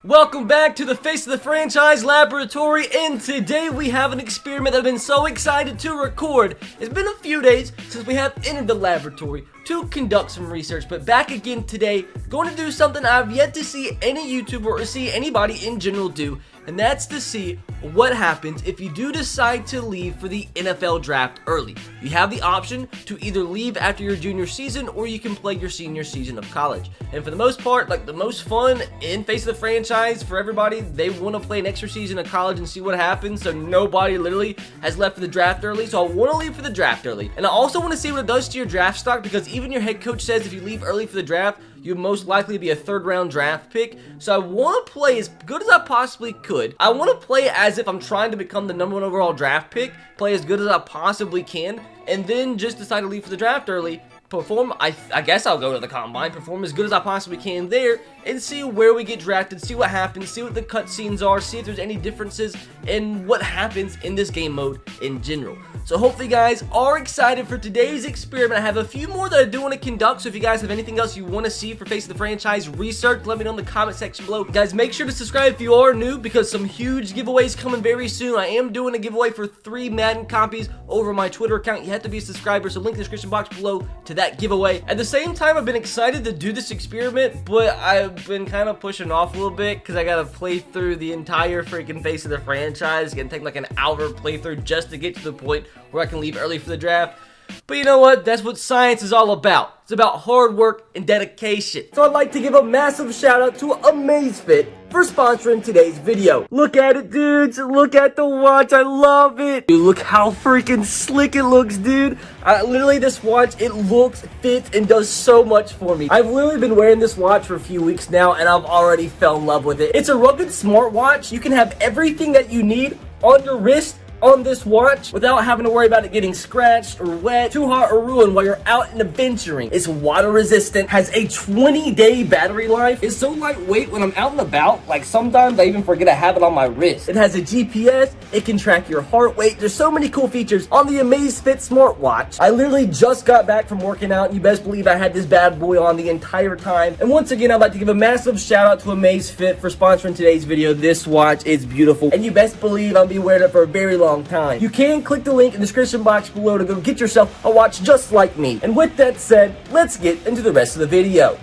Welcome back to the Face of the Franchise Laboratory, and today we have an experiment that I've been so excited to record. It's been a few days since we have entered the laboratory to conduct some research, but back again today, going to do something I've yet to see any YouTuber or see anybody in general do, and that's to see what happens if you do decide to leave for the NFL draft early. You have the option to either leave after your junior season or you can play your senior season of college. And for the most part, like the most fun in Face of the Franchise for everybody, they want to play an extra season of college and see what happens, so nobody literally has left for the draft early. So I want to leave for the draft early. And I also want to see what it does to your draft stock, because even your head coach says if you leave early for the draft, you'll most likely be a third-round draft pick. So I want to play as good as I possibly could. I want to play as if I'm trying to become the #1 overall draft pick, play as good as I possibly can, and then just decide to leave for the draft early. Perform, I guess I'll go to the combine, perform as good as I possibly can there, and see where we get drafted, see what happens, see what the cutscenes are, see if there's any differences in what happens in this game mode in general. So hopefully you guys are excited for today's experiment. I have a few more that I do want to conduct, so if you guys have anything else you want to see for Face of the Franchise research, let me know in the comment section below. Guys, make sure to subscribe if you are new, because some huge giveaways coming very soon. I am doing a giveaway for 3 Madden copies over my Twitter account. You have to be a subscriber, so link in the description box below to that giveaway. At the same time, I've been excited to do this experiment, but I've been kind of pushing off a little bit because I gotta play through the entire freaking Face of the Franchise. It's gonna take like an hour playthrough just to get to the point where I can leave early for the draft. But you know what? That's what science is all about. It's about hard work and dedication. So I'd like to give a massive shout out to Amazfit for sponsoring today's video. Look at it, dudes. Look at the watch. I love it. Dude, look how freaking slick it looks, dude. Literally, this watch, it looks, fits, and does so much for me. I've literally been wearing this watch for a few weeks now, and I've already fell in love with it. It's a rugged smartwatch. You can have everything that you need on your wrist on this watch without having to worry about it getting scratched or wet, too hot, or ruined while you're out in the venturing. It's water resistant, has a 20-day battery life. It's so lightweight when I'm out and about, like sometimes I even forget I have it on my wrist. It has a GPS, it can track your heart rate. There's so many cool features on the Amazfit smartwatch. I literally just got back from working out, and you best believe I had this bad boy on the entire time. And once again, I'd like to give a massive shout out to Amazfit for sponsoring today's video. This watch is beautiful, and you best believe I'll be wearing it for a very long time. You can click the link in the description box below to go get yourself a watch just like me. And with that said, let's get into the rest of the video.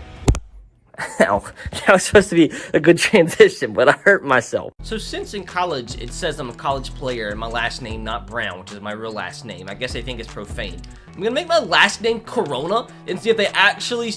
Ow, that was supposed to be a good transition, but I hurt myself. So since in college it says I'm a college player and my last name not Brown, which is my real last name, I guess they think it's profane. I'm gonna make my last name Corona and see if they actually...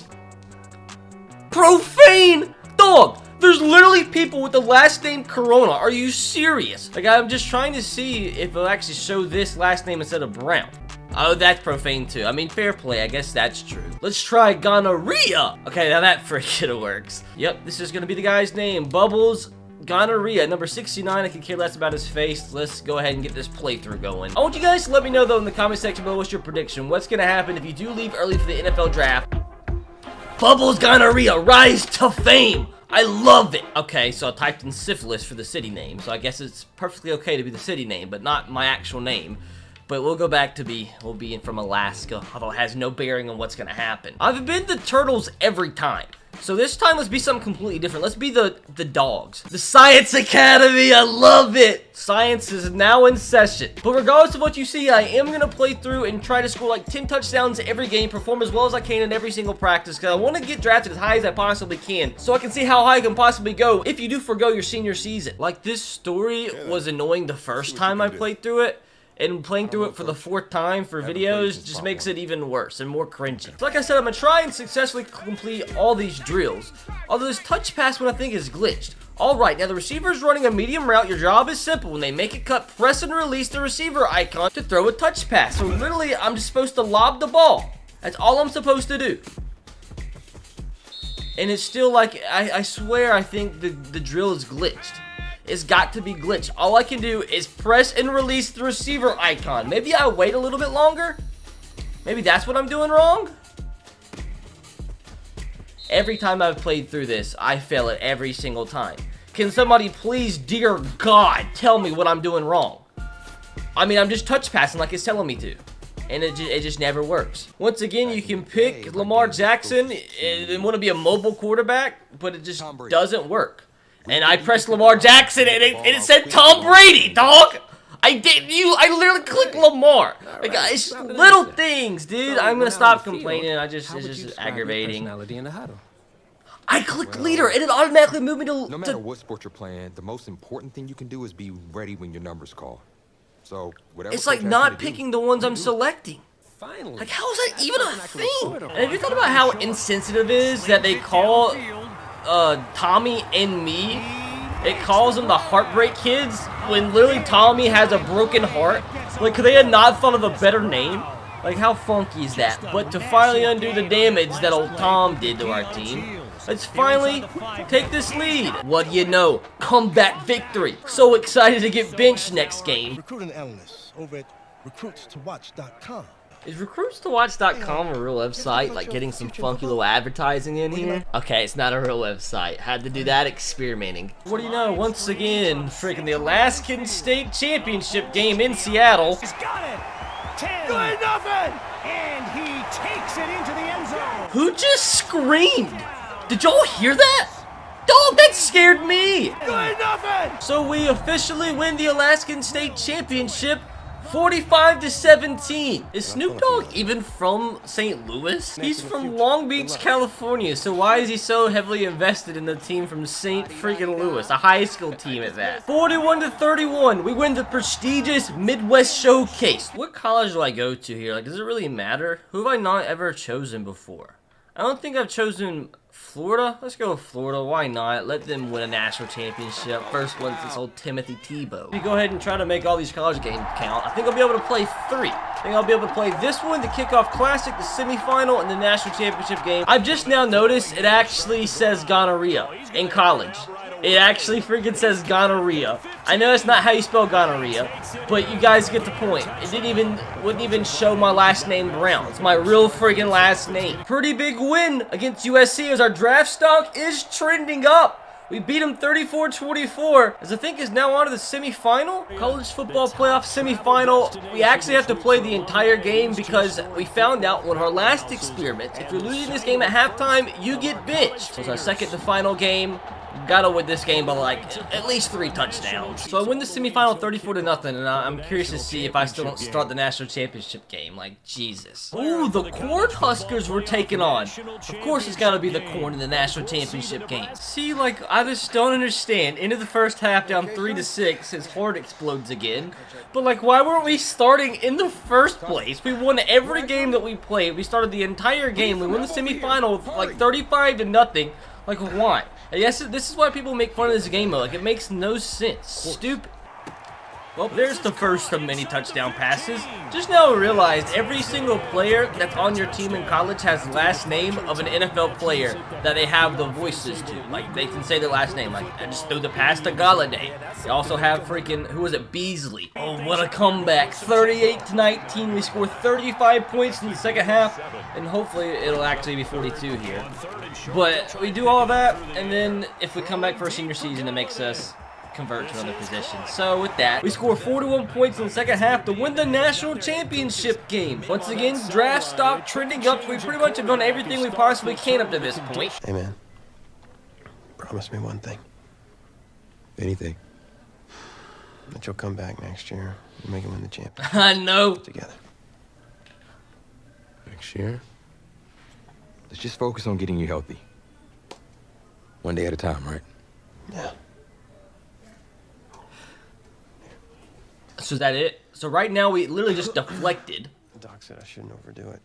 Profane! Dog! There's literally people with the last name Corona. Are you serious? Like, I'm just trying to see if it'll actually show this last name instead of Brown. Oh, that's profane too. I mean, fair play. I guess that's true. Let's try gonorrhea. Okay, now that freaking works. Yep, this is gonna be the guy's name. Bubbles Gonorrhea, number 69. I can care less about his face. Let's go ahead and get this playthrough going. I want you guys to let me know, though, in the comment section below, what's your prediction? What's gonna happen if you do leave early for the NFL draft? Bubbles Gonorrhea, rise to fame. I love it! Okay, so I typed in syphilis for the city name, so I guess it's perfectly okay to be the city name, but not my actual name. But we'll go back to we'll be in from Alaska, although it has no bearing on what's gonna happen. I've been the turtles every time. So this time, let's be something completely different. Let's be the dogs. The Science Academy, I love it! Science is now in session. But regardless of what you see, I am going to play through and try to score like 10 touchdowns every game, perform as well as I can in every single practice, because I want to get drafted as high as I possibly can, so I can see how high I can possibly go if you do forgo your senior season. Like, this story was annoying the first time I played through it, and playing through it for the 4th time for videos just makes it even worse and more cringy. So like I said, I'm gonna try and successfully complete all these drills. Although this touch pass one I think is glitched. Alright, now the receiver is running a medium route. Your job is simple. When they make a cut, press and release the receiver icon to throw a touch pass. So literally, I'm just supposed to lob the ball. That's all I'm supposed to do. And it's still like, I swear I think the drill is glitched. It's got to be glitched. All I can do is press and release the receiver icon. Maybe I wait a little bit longer? Maybe that's what I'm doing wrong? Every time I've played through this, I fail it every single time. Can somebody please, dear God, tell me what I'm doing wrong? I mean, I'm just touch passing like it's telling me to. And it just never works. Once again, you can pick Lamar Jackson and want to be a mobile quarterback, but it just doesn't work. And I pressed Lamar Jackson, and it said Tom Brady, dog. I literally clicked Lamar. Like, it's little things, dude. I'm gonna stop complaining. It's just aggravating. I clicked leader, and it automatically moved me to. No matter what sport you're playing, the most important thing you can do is be ready when your number's called. So whatever. It's like not picking the ones I'm selecting. Like, how is that even a thing? And have you thought about how insensitive it is that they call Tommy and me? It calls them the Heartbreak Kids when literally Tommy has a broken heart. Like, could they have not thought of a better name? Like, how funky is that? But to finally undo the damage that old Tom did to our team, let's finally take this lead. What do you know? Comeback victory. So excited to get benched next game. Recruiting analysts over at recruitstowatch.com. Is recruitstowatch.com a real website? Like getting some funky little advertising in here? Okay, it's not a real website. Had to do that experimenting. What do you know? Once again, freaking the Alaskan State Championship game in Seattle. He's got it. 10. Good nothing. And he takes it into the end zone. Who just screamed? Did y'all hear that? Dog, that scared me. Good nothing. So we officially win the Alaskan State Championship 45-17. Is Snoop Dogg even from St. Louis? He's from Long Beach, California, so why is he so heavily invested in the team from St. freaking Louis, a high school team at that? 41-31, we win the prestigious Midwest Showcase. What college do I go to here? Like, does it really matter? Who have I not ever chosen before? I don't think I've chosen Florida. Let's go with Florida. Why not? Let them win a national championship. First one since old Timothy Tebow. We go ahead and try to make all these college games count. I think I'll be able to play 3. I think I'll be able to play this one, the Kickoff Classic, the semifinal, and the national championship game. I've just now noticed it actually says gonorrhea in college. It actually freaking says gonorrhea. I know that's not how you spell gonorrhea, but you guys get the point. It wouldn't even show my last name Brown. It's my real freaking last name. Pretty big win against USC as our draft stock is trending up. We beat them 34-24, as I think is now on to the semifinal. College football playoff semifinal. We actually have to play the entire game because we found out one of our last experiments. If you're losing this game at halftime, you get benched. So it's our second to final game. Gotta win this game by like at least 3 touchdowns. So I win the semifinal 34-0, and I'm curious to see if I still don't start the national championship game. Like, Jesus. Ooh, the Cornhuskers were taken on. Of course, it's gotta be the Corn in the national championship game. See, like, I just don't understand. Into the first half, down 3-6, his heart explodes again. But like, why weren't we starting in the first place? We won every game that we played. We started the entire game. We won the semifinal like 35-0. Like, why? I guess this is why people make fun of this game mode. Like, it makes no sense. Stupid. Well, there's the first of many touchdown passes. Just now realized every single player that's on your team in college has the last name of an NFL player that they have the voices to. Like, they can say their last name. Like, I just threw the pass to Galladay. They also have freaking, who was it, Beasley. Oh, what a comeback. 38-19. We score 35 points in the second half. And hopefully it'll actually be 42 here. But we do all that. And then if we come back for a senior season, it makes us convert to another position. So with that, we score 41 points in the second half to win the national championship game. Once again, draft stock trending up. We pretty much have done everything we possibly can up to this point. Hey man, promise me one thing. Anything. That you'll come back next year and make him win the championship. I know. Together. Next year? Let's just focus on getting you healthy. One day at a time, right? Yeah. So is that it? So right now we literally just deflected. The doc said I shouldn't overdo it.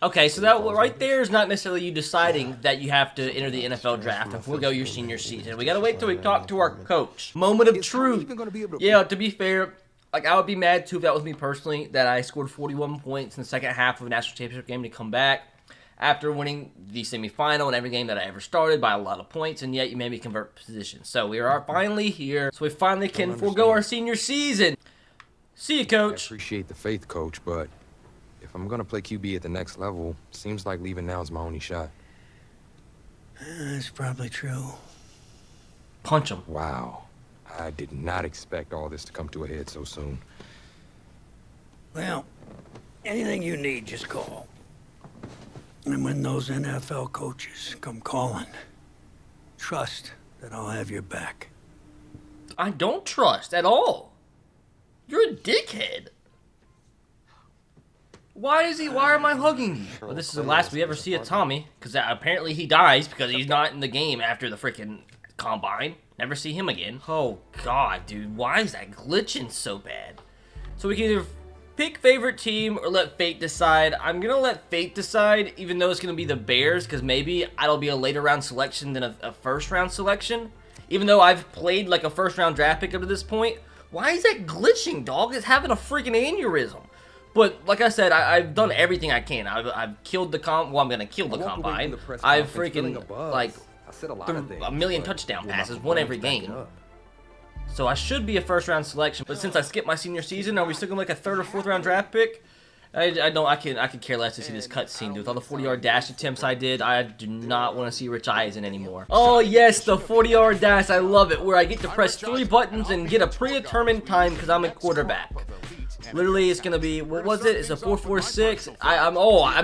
Okay, so that right there is not necessarily you deciding that you have to enter the NFL draft and forego your senior season. We gotta wait till we talk to our coach. Moment of truth. Yeah, to be fair, like, I would be mad too if that was me personally, that I scored 41 points in the second half of a national championship game to come back after winning the semifinal and every game that I ever started by a lot of points, and yet you made me convert positions. So we are finally here. So we finally can forego our senior season. See you, Coach. I appreciate the faith, Coach, but if I'm gonna play QB at the next level, seems like leaving now is my only shot. That's probably true. Punch him. Wow. I did not expect all this to come to a head so soon. Well, anything you need, just call. And when those NFL coaches come calling, trust then I'll have your back. I don't trust at all. You're a dickhead. Why am I hugging you? Well, this is the last we ever see of Tommy, because apparently he dies because he's not in the game after the freaking combine. Never see him again. Oh god, dude, why is that glitching so bad? So we can either pick favorite team or let fate decide. I'm gonna let fate decide, even though it's gonna be the Bears, because maybe it'll be a later round selection than a first round selection. Even though I've played like a first round draft pick up to this point. Why is that glitching, dog? It's having a freaking aneurysm. But like I said, I've done everything I can. I've killed the well, I'm gonna kill the combine. I've freaking like a million touchdown passes, won every game. So I should be a first round selection. But since I skipped my senior season, are we still gonna like a third or fourth round draft pick? I could care less to see this cutscene, dude. With all the 40-yard dash attempts I did, I do not want to see Rich Eisen anymore. Oh yes, the 40-yard dash, I love it, where I get to press 3 buttons and get a predetermined time because I'm a quarterback. Literally, it's gonna be, what was it? It's a 4.46. I'm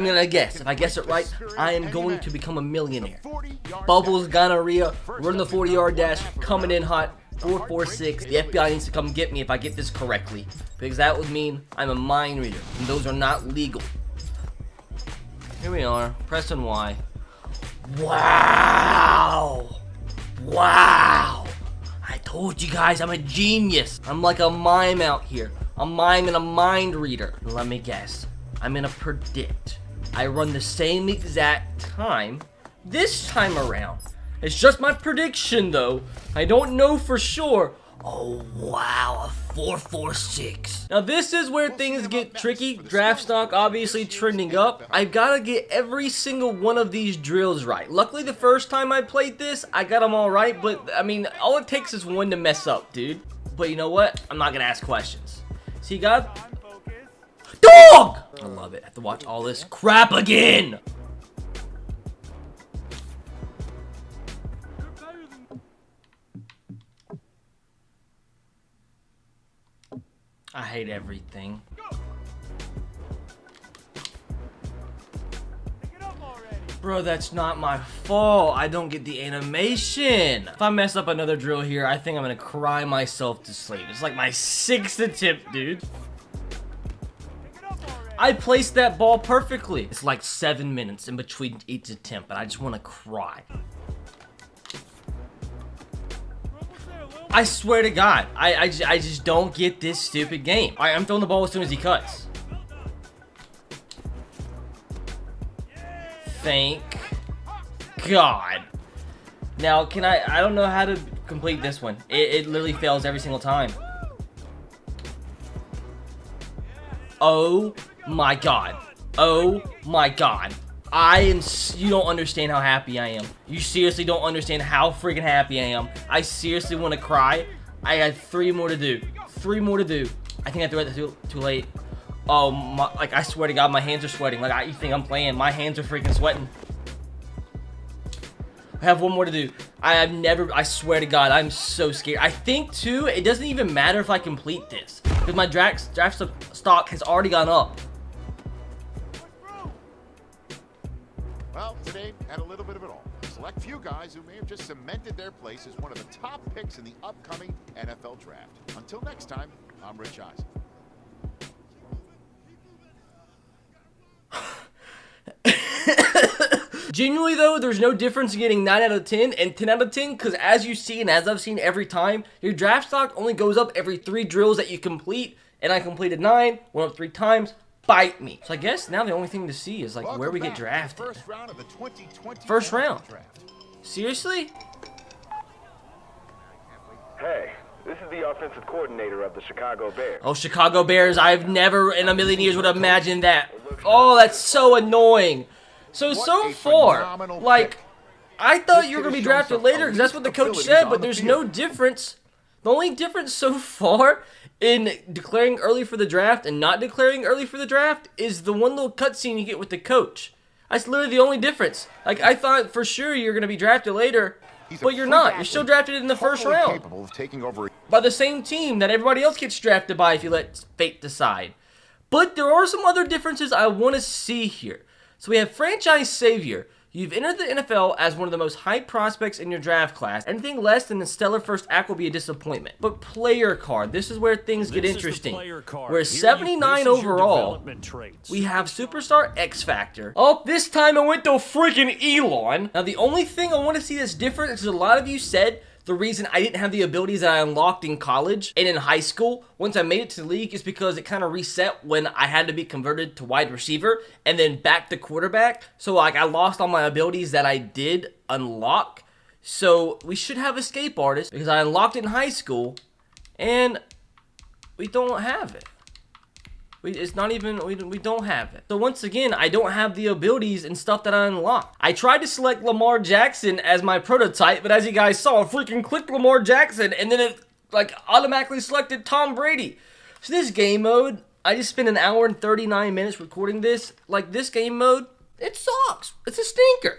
gonna guess. If I guess it right, I am going to become a millionaire. Bubbles, gonorrhea, running the 40-yard dash, coming in hot. 4.46. The FBI needs to come get me if I get this correctly, because that would mean I'm a mind reader, and those are not legal. Here we are, pressing Y. Wow! Wow! I told you guys I'm a genius. I'm like a mime out here. A mime and a mind reader. Let me guess. I'm gonna predict. I run the same exact time this time around. It's just my prediction, though. I don't know for sure. Oh, wow, a 4.46. Now, this is where things get tricky. Draft stock obviously trending up. I've got to get every single one of these drills right. Luckily, the first time I played this, I got them all right. But, I mean, all it takes is one to mess up, dude. But you know what? I'm not going to ask questions. See, God? Dog! I love it. I have to watch all this crap again. I hate everything. Bro, that's not my fault. I don't get the animation. If I mess up another drill here, I think I'm gonna cry myself to sleep. It's like my 6th attempt, dude. I placed that ball perfectly. It's like 7 minutes in between each attempt, but I just want to cry. I swear to God, I just don't get this stupid game. All right, I'm throwing the ball as soon as he cuts. Thank God. Now, I don't know how to complete this one. It literally fails every single time. Oh my God. Oh my God. You don't understand how happy I am. You seriously don't understand how freaking happy I am. I seriously want to cry. I had 3 more to do. 3 more to do. I think I threw it too late. Oh my, like I swear to God, my hands are sweating. Like you think I'm playing. My hands are freaking sweating. I have 1 more to do. I swear to God, I'm so scared. I think too, it doesn't even matter if I complete this, because my draft stock has already gone up. Well, today had a little bit of it all. Select few guys who may have just cemented their place as one of the top picks in the upcoming NFL draft. Until next time, I'm Rich Eisen. Genuinely though, there's no difference in getting 9 out of 10 and 10 out of 10, because as you see and as I've seen every time, your draft stock only goes up every 3 drills that you complete, and I completed 9, went up 3 times. Bite me. So I guess now the only thing to see is like where we get drafted. First round. Seriously? Hey, this is the offensive coordinator of the Chicago Bears. Oh, Chicago Bears. I've never in a million years would have imagined that. Oh, that's so annoying. So far, like, I thought you were going to be drafted later because that's what the coach said, but there's no difference. The only difference so far in declaring early for the draft and not declaring early for the draft is the one little cutscene you get with the coach. That's literally the only difference. Like, I thought for sure you're going to be drafted later, but you're not. You're still drafted in the first round by the same team that everybody else gets drafted by if you let fate decide. But there are some other differences I want to see here. So we have franchise savior. You've entered the NFL as one of the most hyped prospects in your draft class. Anything less than a stellar first act will be a disappointment. But player card, this is where things get interesting. We're 79 overall. We have Superstar X Factor. Oh, this time I went to freaking Elon. Now, the only thing I want to see that's different is a lot of you said the reason I didn't have the abilities that I unlocked in college and in high school once I made it to the league is because it kind of reset when I had to be converted to wide receiver and then back to quarterback. So like I lost all my abilities that I did unlock. So we should have Escape Artist because I unlocked it in high school and we don't have it. It's not even, we don't have it. So once again, I don't have the abilities and stuff that I unlocked. I tried to select Lamar Jackson as my prototype, but as you guys saw, I freaking clicked Lamar Jackson and then it like automatically selected Tom Brady. So this game mode, I just spent an hour and 39 minutes recording this. Like this game mode, it sucks. It's a stinker.